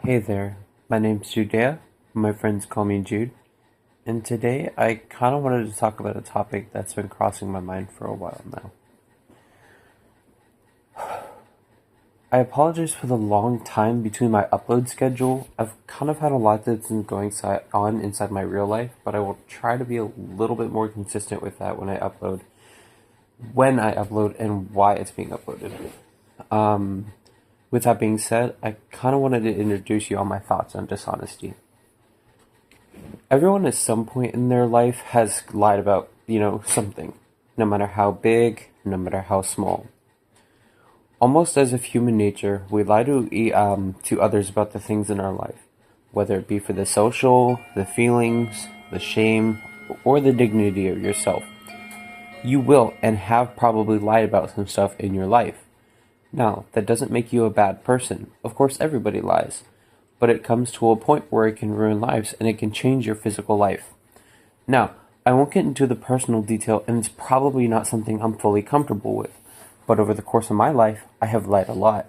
Hey there, my name's Judea. My friends call me Jude. And today I kind of wanted to talk about a topic that's been crossing my mind for a while now. I apologize for the long time between my upload schedule. I've kind of had a lot that's been going on inside my real life, but I will try to be a little bit more consistent with that when I upload and why it's being uploaded. With that being said, I kind of wanted to introduce you on my thoughts on dishonesty. Everyone at some point in their life has lied about, something, no matter how big, no matter how small. Almost as of human nature, we lie to others about the things in our life, whether it be for the social, the feelings, the shame, or the dignity of yourself. You will and have probably lied about some stuff in your life. Now, that doesn't make you a bad person. Of course, everybody lies. But it comes to a point where it can ruin lives and it can change your physical life. Now, I won't get into the personal detail, and it's probably not something I'm fully comfortable with. But over the course of my life, I have lied a lot.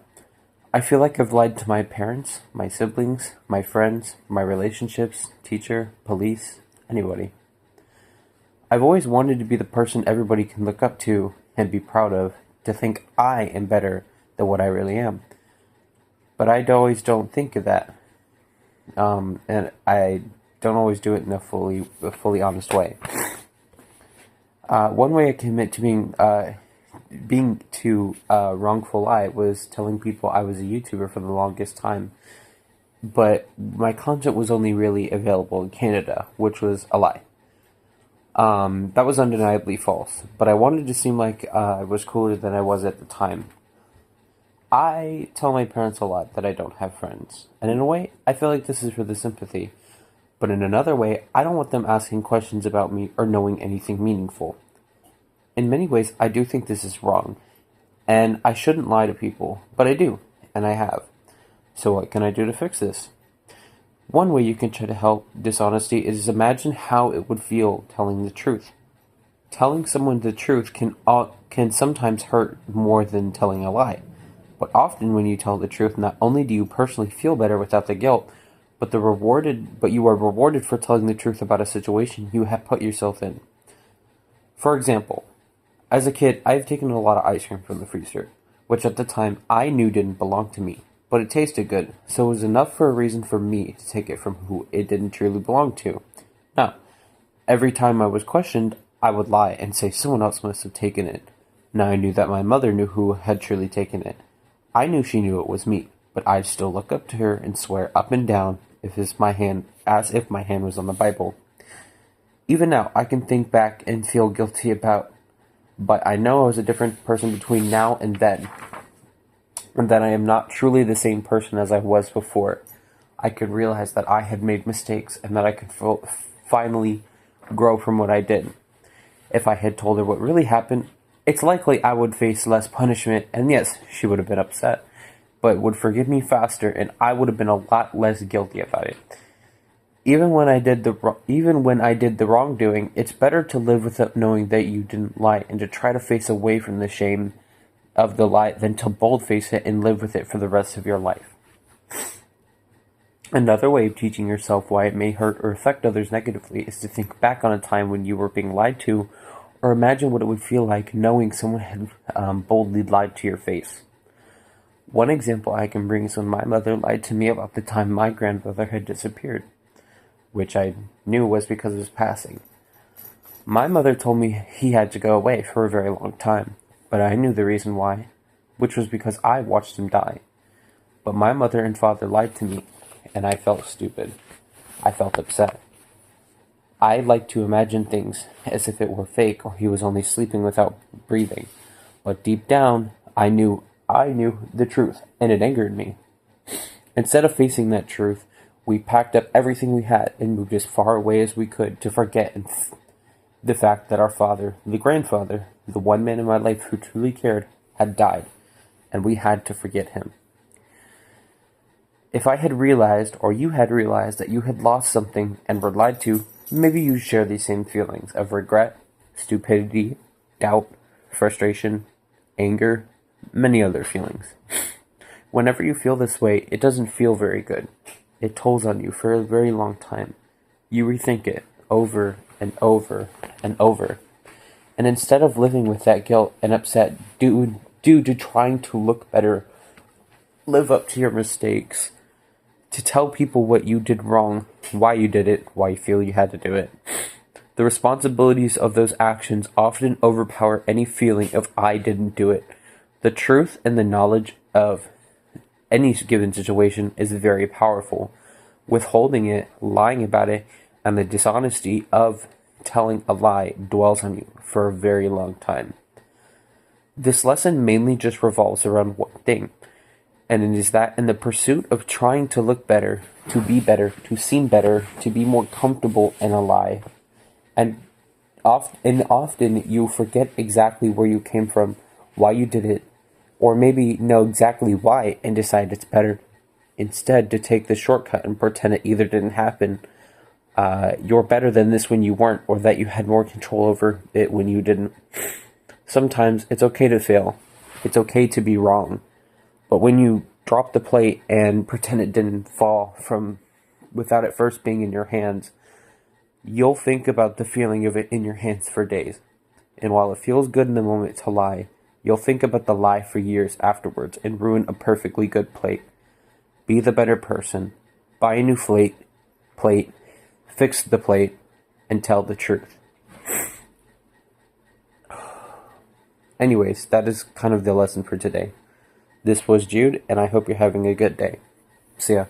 I feel like I've lied to my parents, my siblings, my friends, my relationships, teacher, police, anybody. I've always wanted to be the person everybody can look up to and be proud of, to think I am better than what I really am. But I always don't think of that. And I don't always do it in a fully honest way. One way I can admit to being too wrongful lie was telling people I was a YouTuber for the longest time, but my content was only really available in Canada, which was a lie. That was undeniably false, but I wanted to seem like I was cooler than I was at the time. I tell my parents a lot that I don't have friends, and in a way, I feel like this is for the sympathy. But in another way, I don't want them asking questions about me or knowing anything meaningful. In many ways, I do think this is wrong, and I shouldn't lie to people, but I do, and I have. So what can I do to fix this? One way you can try to help dishonesty is imagine how it would feel telling the truth. Telling someone the truth can sometimes hurt more than telling a lie. But often when you tell the truth, not only do you personally feel better without the guilt, but you are rewarded for telling the truth about a situation you have put yourself in. For example, as a kid, I've taken a lot of ice cream from the freezer, which at the time I knew didn't belong to me, but it tasted good, so it was enough for a reason for me to take it from who it didn't truly belong to. Now, every time I was questioned, I would lie and say someone else must have taken it. Now I knew that my mother knew who had truly taken it. I knew she knew it was me, but I'd still look up to her and swear up and down as if my hand was on the Bible. Even now, I can think back and feel guilty but I know I was a different person between now and then, and that I am not truly the same person as I was before. I could realize that I had made mistakes and that I could finally grow from what I did. If I had told her what really happened, it's likely I would face less punishment, and yes, she would have been upset, but would forgive me faster, and I would have been a lot less guilty about it. Even when I did the wrongdoing, it's better to live without knowing that you didn't lie, and to try to face away from the shame of the lie than to bold-face it and live with it for the rest of your life. Another way of teaching yourself why it may hurt or affect others negatively is to think back on a time when you were being lied to, or imagine what it would feel like knowing someone had boldly lied to your face. One example I can bring is when my mother lied to me about the time my grandfather had disappeared, which I knew was because of his passing. My mother told me he had to go away for a very long time, but I knew the reason why, which was because I watched him die. But my mother and father lied to me, and I felt stupid. I felt upset. I like to imagine things as if it were fake or he was only sleeping without breathing. But deep down, I knew the truth, and it angered me. Instead of facing that truth, we packed up everything we had and moved as far away as we could to forget the fact that our father, the grandfather, the one man in my life who truly cared, had died, and we had to forget him. If I had realized, or you had realized, that you had lost something and were lied to, maybe you share these same feelings of regret, stupidity, doubt, frustration, anger, many other feelings. Whenever you feel this way, it doesn't feel very good. It tolls on you for a very long time. You rethink it over and over and over. And instead of living with that guilt and upset due to trying to look better, live up to your mistakes, to tell people what you did wrong, why you did it, why you feel you had to do it, the responsibilities of those actions often overpower any feeling of I didn't do it. The truth and the knowledge of any given situation is very powerful. Withholding it, lying about it, and the dishonesty of telling a lie dwells on you for a very long time. This lesson mainly just revolves around one thing, and it is that in the pursuit of trying to look better, to be better, to seem better, to be more comfortable in a lie, and often you forget exactly where you came from, why you did it, or maybe know exactly why and decide it's better instead to take the shortcut and pretend it either didn't happen, you're better than this when you weren't, or that you had more control over it when you didn't. Sometimes it's okay to fail. It's okay to be wrong. But when you drop the plate and pretend it didn't fall from without it first being in your hands, you'll think about the feeling of it in your hands for days. And while it feels good in the moment to lie, you'll think about the lie for years afterwards and ruin a perfectly good plate. Be the better person. Buy a new plate, fix the plate, and tell the truth. Anyways, that is kind of the lesson for today. This was Jude, and I hope you're having a good day. See ya.